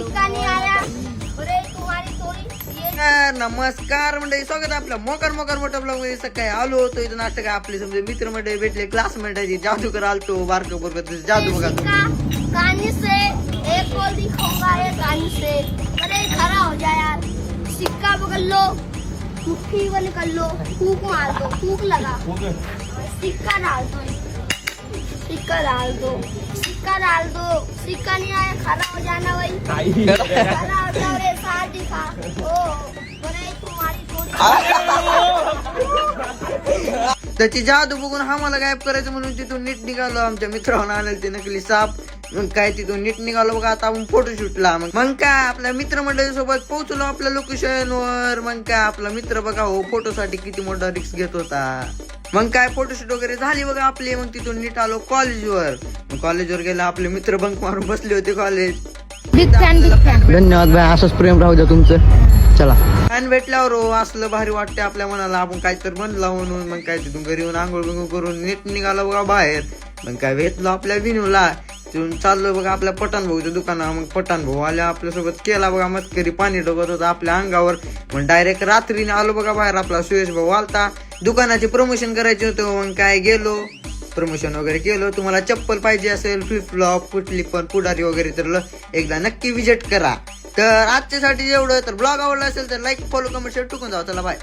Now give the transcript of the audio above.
सिक्का नहीं आया अरे तुम्हारी थोड़ी ये नमस्कार मंडळी, स्वागत आहे आपल्या मोकार मोठा ब्लॉग मध्ये. सकाळी आलो होतो इथं नाटक आपले समजे मित्र मंडळी भेटले, क्लासमेट आहे, जादूगर आलतो बारक बरकत जादू बघा. सिक्का कहानी से एक और दिखाऊंगा ये कहानी से अरे खड़ा हो जा यार. सिक्का पकड़ लो, मुट्ठी में निकल लो, फूक मार दो, फूक लगा, सिक्का डाल दो, सिक्का डाल दो, सिक्का डाल दो. सिक्का नहीं आया खड़ा हो जाना भाई, खड़ा हो जाओ रे साथ दिखा. ओ अरे तुम्हारी थोड़ी त्याची जादू बघून आम्हाला गायब करायचं म्हणून तिथून नीट निघालो. आमच्या मित्रांना आलेलं ते नकली साप. मग काय तिथून नीट निघालो बघा. आता आपण फोटोशूटला मग काय आपल्या मित्रमंडळी सोबत पोहोचलो आपल्या लोकेशन वर. मग काय आपला मित्र बघा हो फोटोसाठी किती मोठा रिस्क घेत होता. मग काय फोटोशूट वगैरे झाली बघा आपली. मग तिथून नीट आलो कॉलेजवर. कॉलेजवर गेला आपले मित्र बंक मारून बसले होते कॉलेज. धन्यवाद भाई, असंच प्रेम राहू द्या तुमचं. चला फॅन भेटल्यावर हो असलं भारी वाटते आपल्या मनाला. आपण काहीतरी बनला म्हणून मग काय तिथून घरी येऊन आंघोळ बिंघोळ करून नीट निघालो बघा बाहेर. मग काय भेटलो आपल्या विनूला. तिथून चाललो बघा आपल्या पठाण भाऊच्या दुकानावर. मग पठाण भाऊ आल्या आपल्यासोबत केला बघा मस्करी, पाणी डोकत होता आपल्या अंगावर. मग डायरेक्ट रात्रीने आलो बघा बाहेर. आपला सुयश भाऊ आलता, दुकानाचे प्रमोशन करायचे होतं. मग काय गेलो प्रमोशन वगैरे केलं. तुम्हाला चप्पल पाहिजे असेल, फ्लिप फ्लॉप, कुठली पण पुढारी वगैरे तर एकदा नक्की विजिट करा. तर आजच्यासाठी एवढं. तर ब्लॉग आवडला असेल तर लाईक, फॉलो, कमेंट, शेअर टुकून जाऊ. चला बाय.